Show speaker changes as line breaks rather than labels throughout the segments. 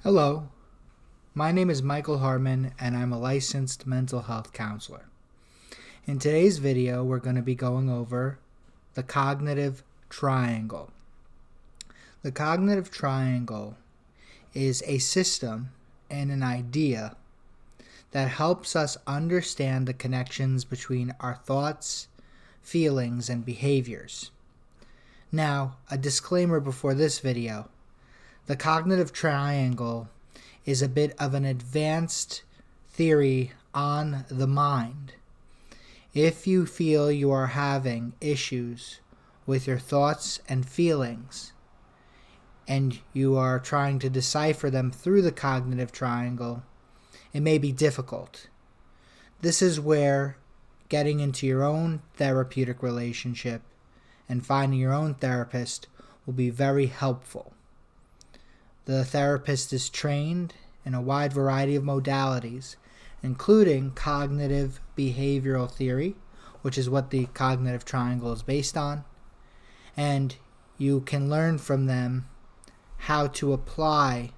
Hello, my name is Michael Harmon and I'm a licensed mental health counselor. In today's video, we're going to be going over the cognitive triangle. The cognitive triangle is a system and an idea that helps us understand the connections between our thoughts, feelings, and behaviors. Now, a disclaimer before this video. The cognitive triangle is a bit of an advanced theory on the mind. If you feel you are having issues with your thoughts and feelings, and you are trying to decipher them through the cognitive triangle, it may be difficult. This is where getting into your own therapeutic relationship and finding your own therapist will be very helpful. The therapist is trained in a wide variety of modalities, including cognitive behavioral theory, which is what the cognitive triangle is based on, and you can learn from them how to apply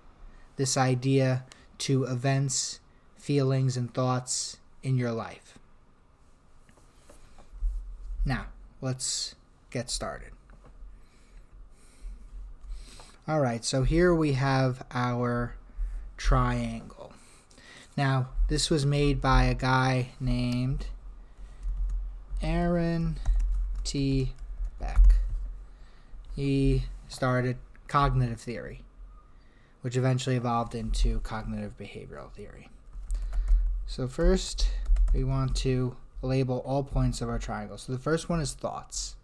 this idea to events, feelings, and thoughts in your life. Now, let's get started. Alright, so here we have our triangle. Now, this was made by a guy named Aaron T. Beck. He started cognitive theory, which eventually evolved into cognitive behavioral theory. So first, we want to label all points of our triangle. So the first one is thoughts.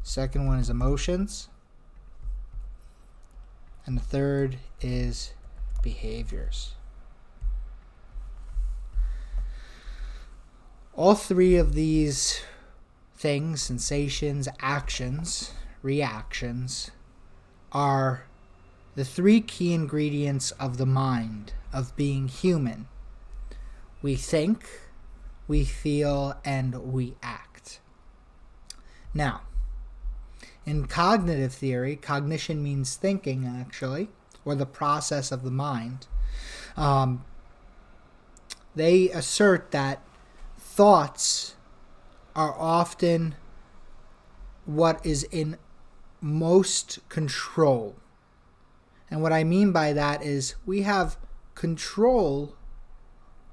Second one is emotions. And the third is behaviors. All three of these things, sensations, actions, reactions, are the three key ingredients of the mind, of being human. We think, we feel, and we act. Now, in cognitive theory, cognition means thinking, actually, or the process of the mind. They assert that thoughts are often what is in most control. And what I mean by that is we have control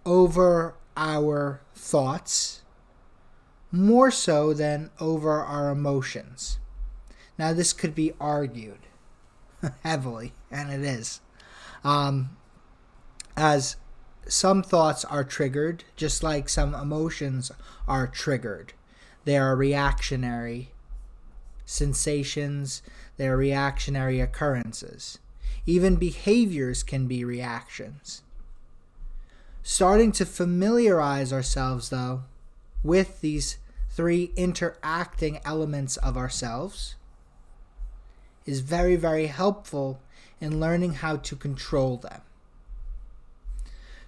over our thoughts more so than over our emotions. Now, this could be argued heavily, and it is, as some thoughts are triggered, just like some emotions are triggered. They are reactionary sensations, they are reactionary occurrences. Even behaviors can be reactions. Starting to familiarize ourselves, though, with these three interacting elements of ourselves is very, very helpful in learning how to control them.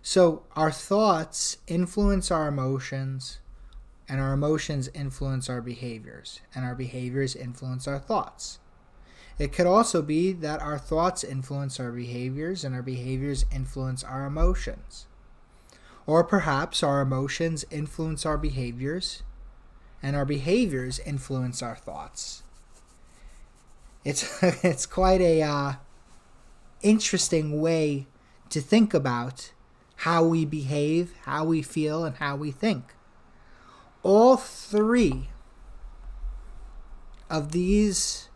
So our thoughts influence our emotions, and our emotions influence our behaviors, and our behaviors influence our thoughts. It could also be that our thoughts influence our behaviors, and our behaviors influence our emotions. Or perhaps our emotions influence our behaviors, and our behaviors influence our thoughts. It's quite a interesting way to think about how we behave, how we feel, and how we think. All three of these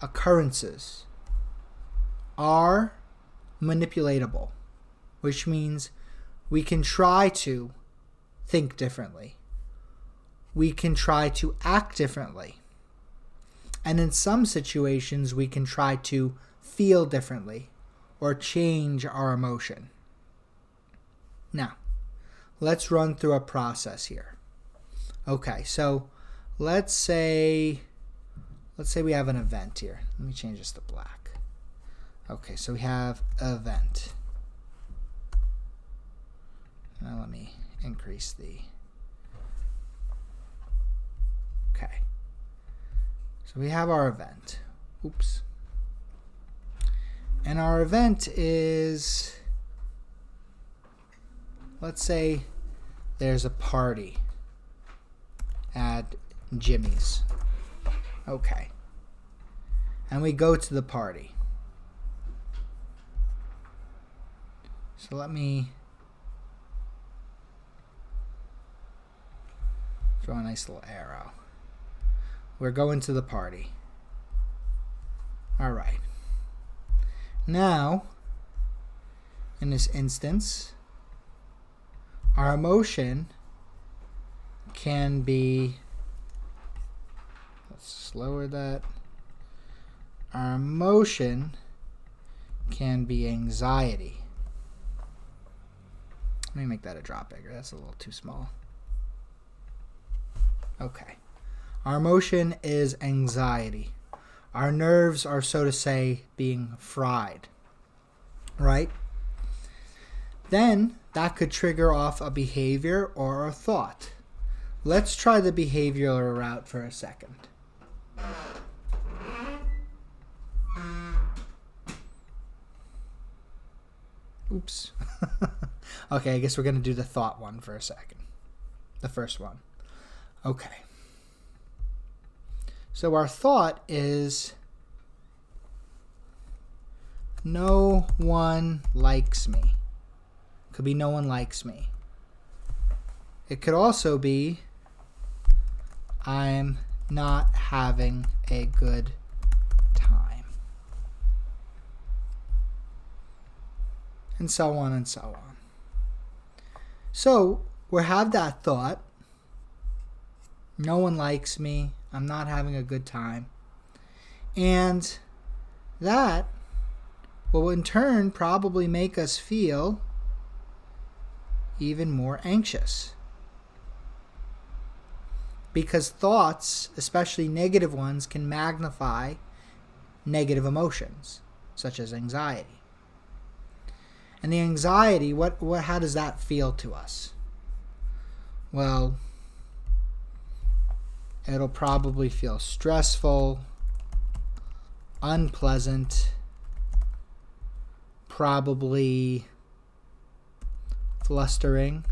occurrences are manipulatable, which means we can try to think differently. We can try to act differently. And in some situations, we can try to feel differently or change our emotion. Now, let's run through a process here. Okay, so let's say we have an event here. Let me change this to black. Okay, so we have an event. Now let me increase the... Okay. So we have our event. Oops. And our event is, let's say there's a party at Jimmy's. Okay. And we go to the party. So let me draw a nice little arrow. We're going to the party. All right. Now, in this instance, our emotion can be, let's lower that. Our emotion can be anxiety. Let me make that a drop bigger. That's a little too small. Okay. Our emotion is anxiety. Our nerves are, so to say, being fried. Right? Then that could trigger off a behavior or a thought. Let's try the behavioral route for a second. Oops. Okay, I guess we're going to do the thought one for a second. The first one. Okay. So our thought is, no one likes me. Could be no one likes me. It could also be, I'm not having a good time. And so on and so on. So we have that thought, no one likes me, I'm not having a good time. And that will in turn probably make us feel even more anxious. Because thoughts, especially negative ones, can magnify negative emotions, such as anxiety. And the anxiety, how does that feel to us? Well, it'll probably feel stressful, unpleasant, probably flustering.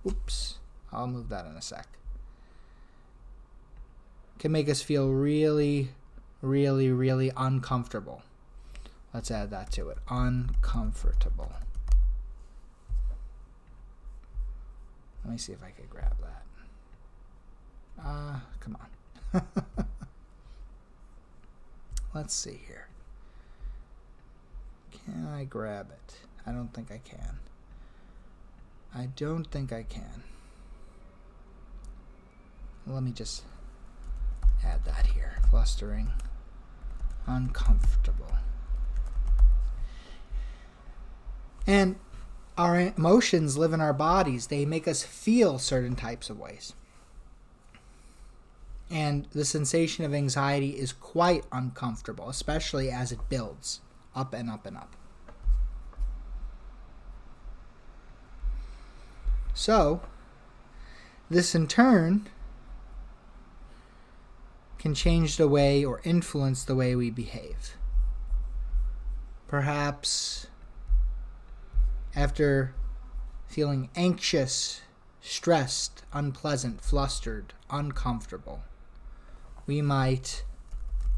Oops, I'll move that in a sec. Can make us feel really, really, really uncomfortable. Let's add that to it. Uncomfortable. Let me see if I can grab that. Come on. Let's see here. Can I grab it? I don't think I can. I don't think I can. Let me just add that here. Flustering. Uncomfortable. And our emotions live in our bodies. They make us feel certain types of ways. And the sensation of anxiety is quite uncomfortable, especially as it builds up and up and up. So, this in turn can change the way or influence the way we behave. Perhaps after feeling anxious, stressed, unpleasant, flustered, uncomfortable, we might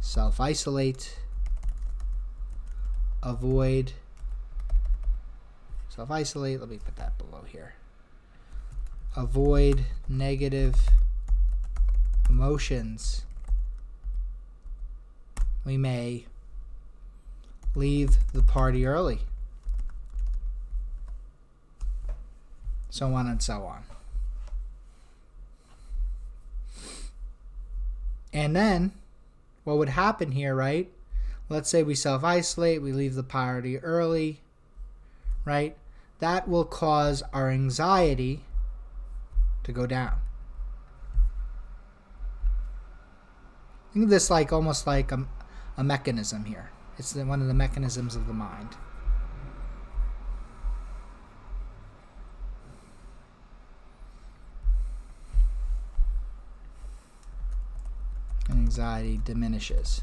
self-isolate, avoid, self-isolate, let me put that below here, avoid negative emotions. We may leave the party early. So on and so on. And then, what would happen here, right? Let's say we self-isolate, we leave the party early, right? That will cause our anxiety to go down. Think of this like almost like a mechanism here. It's one of the mechanisms of the mind. Anxiety diminishes.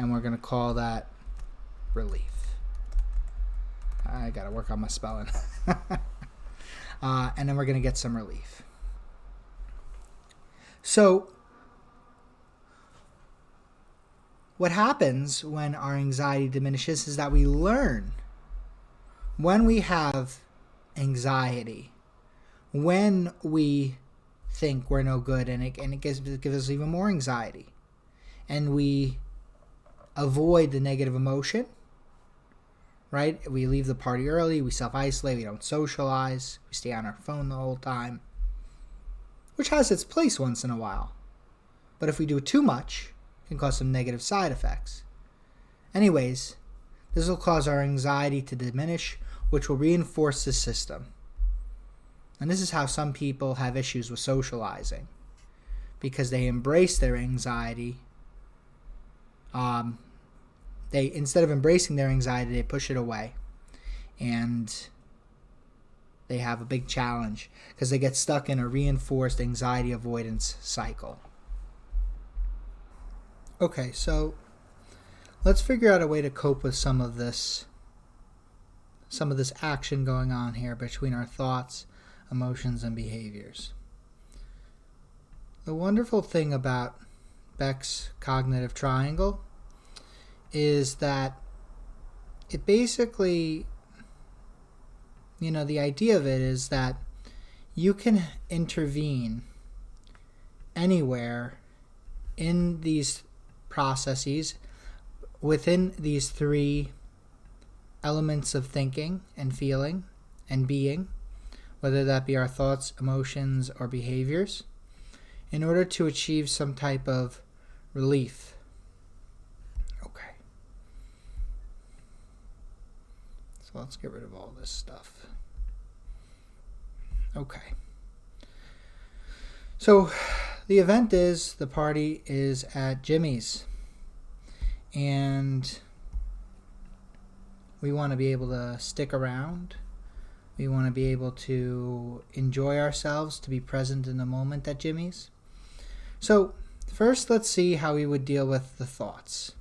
and we're going to call that relief. I got to work on my spelling. And then we're going to get some relief. So what happens when our anxiety diminishes is that we learn when we have anxiety, when we think we're no good, and it gives us even more anxiety, and we avoid the negative emotion, right? We leave the party early, we self-isolate, we don't socialize, we stay on our phone the whole time, which has its place once in a while. But if we do it too much, it can cause some negative side effects. Anyways, this will cause our anxiety to diminish, which will reinforce the system. And this is how some people have issues with socializing, because they embrace their anxiety. They, instead of embracing their anxiety, they push it away, and they have a big challenge because they get stuck in a reinforced anxiety avoidance cycle. Okay, so let's figure out a way to cope with some of this action going on here between our thoughts, emotions, and behaviors. The wonderful thing about Beck's cognitive triangle is that it basically, the idea of it is that you can intervene anywhere in these processes within these three elements of thinking and feeling and being, whether that be our thoughts, emotions, or behaviors, in order to achieve some type of relief. Okay. So let's get rid of all this stuff. Okay. So the event is, the party is at Jimmy's, and we want to be able to stick around. We want to be able to enjoy ourselves, to be present in the moment at Jimmy's. So first, let's see how we would deal with the thoughts.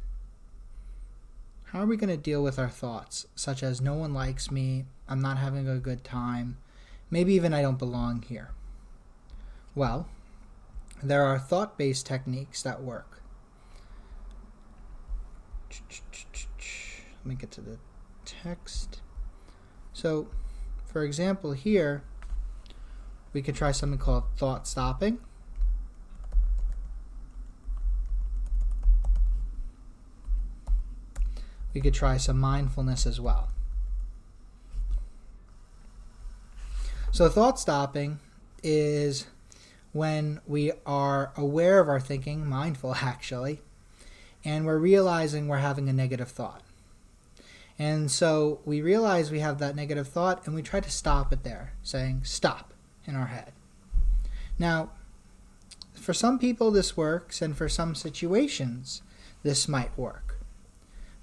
How are we going to deal with our thoughts, such as no one likes me, I'm not having a good time, maybe even I don't belong here? Well, there are thought-based techniques that work. Let me get to the text. So, for example, here, we could try something called thought stopping. We could try some mindfulness as well. So thought stopping is when we are aware of our thinking, mindful actually, and we're realizing we're having a negative thought. And so we realize we have that negative thought, and we try to stop it there, saying stop in our head. Now, for some people this works, and for some situations this might work.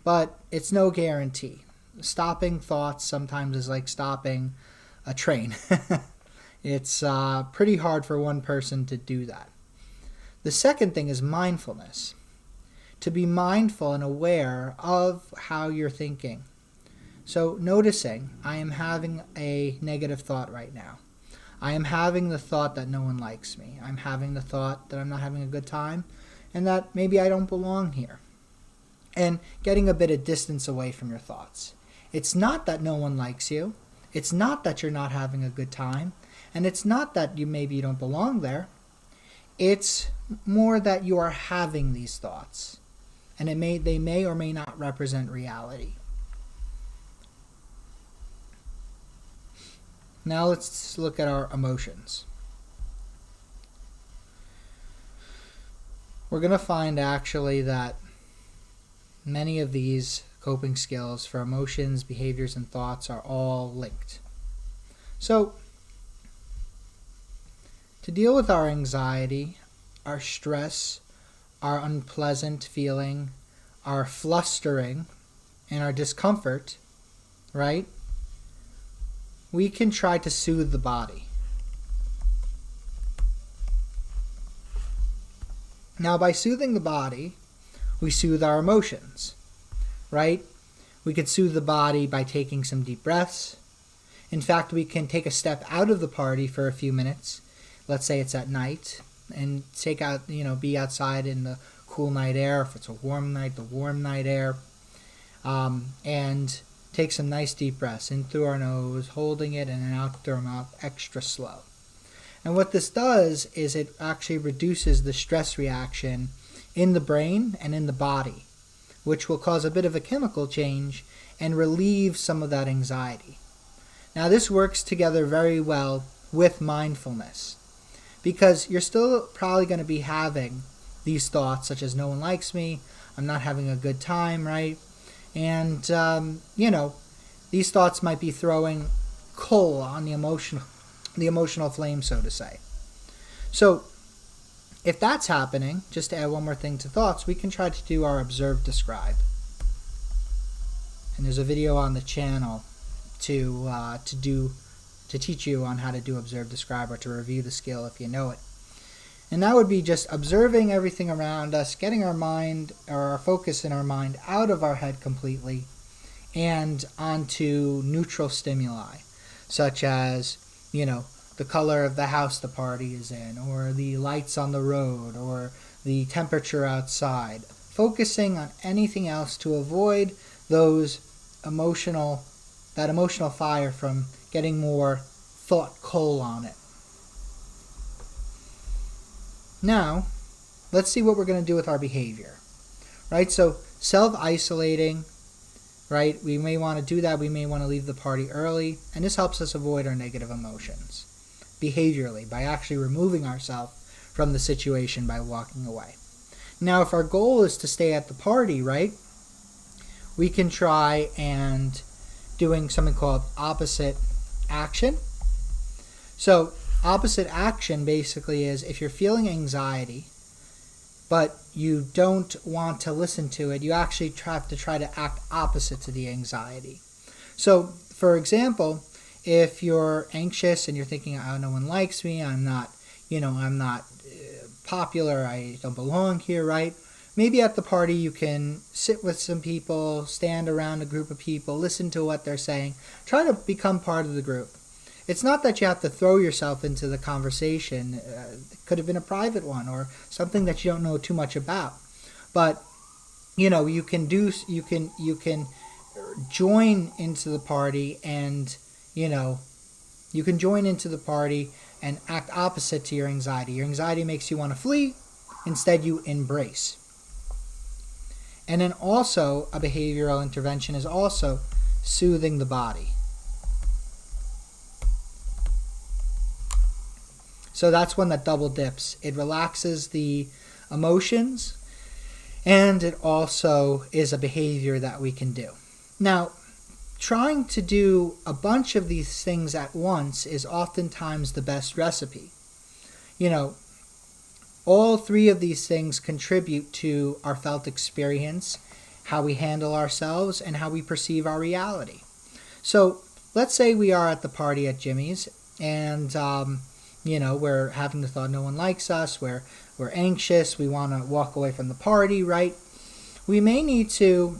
But it's no guarantee. Stopping thoughts sometimes is like stopping a train. It's pretty hard for one person to do that. The second thing is mindfulness. To be mindful and aware of how you're thinking. So noticing, I am having a negative thought right now. I am having the thought that no one likes me. I'm having the thought that I'm not having a good time, and that maybe I don't belong here. And getting a bit of distance away from your thoughts. It's not that no one likes you. It's not that you're not having a good time. And it's not that you don't belong there. It's more that you are having these thoughts. And they may or may not represent reality. Now let's look at our emotions. We're going to find actually that many of these coping skills for emotions, behaviors, and thoughts are all linked. So, to deal with our anxiety, our stress, our unpleasant feeling, our flustering, and our discomfort, right? We can try to soothe the body. Now, by soothing the body, we soothe our emotions, right? We could soothe the body by taking some deep breaths. In fact, we can take a step out of the party for a few minutes. Let's say it's at night, and be outside in the cool night air. If it's a warm night, the warm night air. And take some nice deep breaths in through our nose, holding it, and then out through our mouth extra slow. And what this does is it actually reduces the stress reaction in the brain and in the body, which will cause a bit of a chemical change and relieve some of that anxiety. Now, this works together very well with mindfulness, because you're still probably going to be having these thoughts such as no one likes me, I'm not having a good time, right? And, these thoughts might be throwing coal on the emotional flame, so to say. So if that's happening, just to add one more thing to thoughts, we can try to do our observe, describe. And there's a video on the channel to teach you on how to do observe, describe, or to review the skill if you know it. And that would be just observing everything around us, getting our mind or our focus in our mind out of our head completely and onto neutral stimuli, such as, the color of the house the party is in, or the lights on the road, or the temperature outside. Focusing on anything else to avoid that emotional fire from getting more thought coal on it. Now, let's see what we're going to do with our behavior, right? So self-isolating, right? We may want to do that. We may want to leave the party early, and this helps us avoid our negative emotions behaviorally by actually removing ourselves from the situation by walking away. Now, if our goal is to stay at the party, right, we can try and doing something called opposite action. So opposite action basically is if you're feeling anxiety, but you don't want to listen to it, you actually have to try to act opposite to the anxiety. So, for example, if you're anxious and you're thinking, oh, no one likes me, I'm not popular, I don't belong here, right? Maybe at the party you can sit with some people, stand around a group of people, listen to what they're saying, try to become part of the group. It's not that you have to throw yourself into the conversation. It could have been a private one or something that you don't know too much about. But you can join into the party and you can join into the party and act opposite to your anxiety. Your anxiety makes you want to flee. Instead, you embrace. And then also a behavioral intervention is also soothing the body. So that's one that double dips. It relaxes the emotions, and it also is a behavior that we can do. Now, trying to do a bunch of these things at once is oftentimes the best recipe. All three of these things contribute to our felt experience, how we handle ourselves, and how we perceive our reality. So let's say we are at the party at Jimmy's, and we're having the thought no one likes us, we're anxious, we want to walk away from the party, right? We may need to,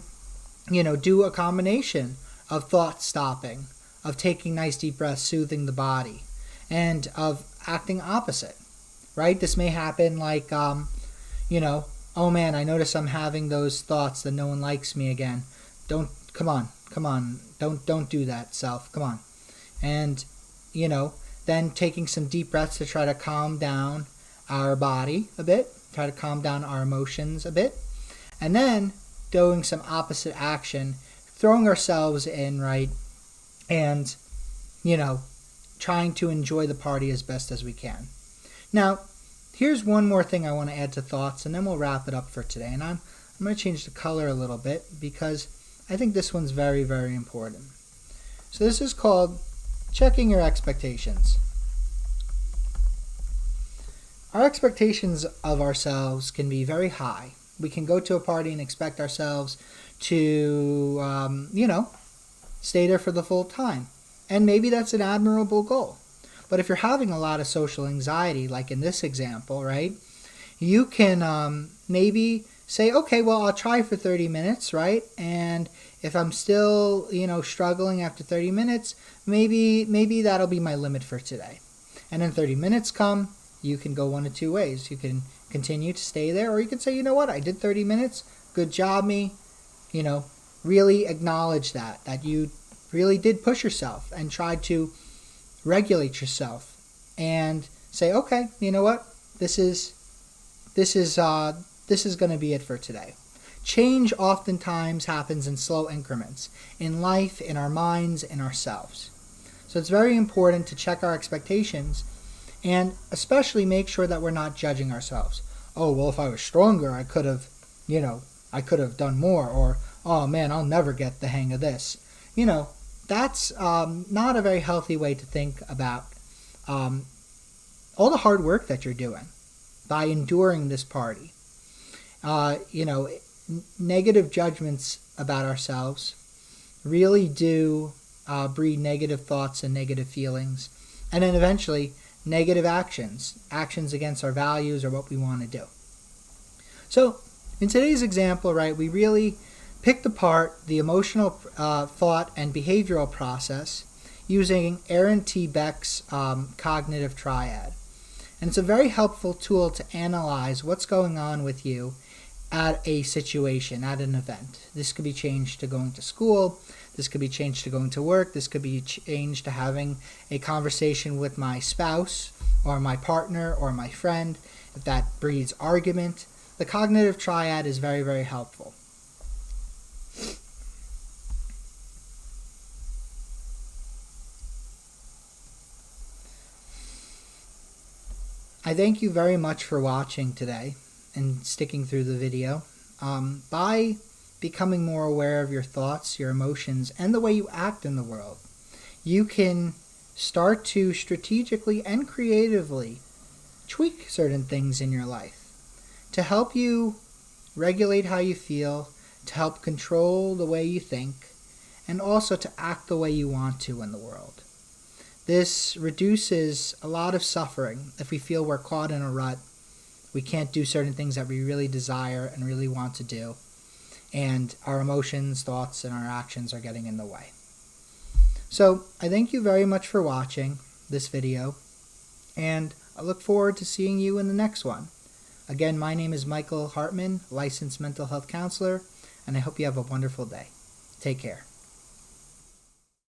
do a combination of thought stopping, of taking nice deep breaths, soothing the body, and of acting opposite, right? This may happen like, oh man, I notice I'm having those thoughts that no one likes me again. Come on, don't do that, self, come on. And, then taking some deep breaths to try to calm down our body a bit, try to calm down our emotions a bit, and then doing some opposite action, throwing ourselves in, right, and, trying to enjoy the party as best as we can. Now, here's one more thing I want to add to thoughts, and then we'll wrap it up for today. And I'm going to change the color a little bit because I think this one's very, very important. So this is called checking your expectations. Our expectations of ourselves can be very high. We can go to a party and expect ourselves to, stay there for the full time. And maybe that's an admirable goal. But if you're having a lot of social anxiety, like in this example, right, you can maybe say, okay, well, I'll try for 30 minutes, right? And if I'm still, struggling after 30 minutes, maybe that'll be my limit for today. And then 30 minutes come, you can go one of two ways. You can continue to stay there, or you can say, you know what, I did 30 minutes, good job me, really acknowledge that you really did push yourself and tried to regulate yourself and say, okay, you know what, this is going to be it for today. Change oftentimes happens in slow increments, in life, in our minds, in ourselves. So it's very important to check our expectations and especially make sure that we're not judging ourselves. Oh, well, if I was stronger, I could have done more, or, oh man, I'll never get the hang of this. That's not a very healthy way to think about all the hard work that you're doing by enduring this party. Negative judgments about ourselves really do breed negative thoughts and negative feelings, and then eventually negative actions against our values or what we want to do. So in today's example, right, we really picked apart the emotional thought and behavioral process using Aaron T. Beck's cognitive triad. And it's a very helpful tool to analyze what's going on with you at a situation, at an event. This could be changed to going to school. This could be changed to going to work. This could be changed to having a conversation with my spouse or my partner or my friend. If that breeds argument, the cognitive triad is very, very helpful. I thank you very much for watching today and sticking through the video. By becoming more aware of your thoughts, your emotions, and the way you act in the world, you can start to strategically and creatively tweak certain things in your life to help you regulate how you feel, to help control the way you think, and also to act the way you want to in the world. This reduces a lot of suffering if we feel we're caught in a rut. We can't do certain things that we really desire and really want to do, and our emotions, thoughts, and our actions are getting in the way. So I thank you very much for watching this video, and I look forward to seeing you in the next one. Again, my name is Michael Hartman, licensed mental health counselor, and I hope you have a wonderful day. Take care.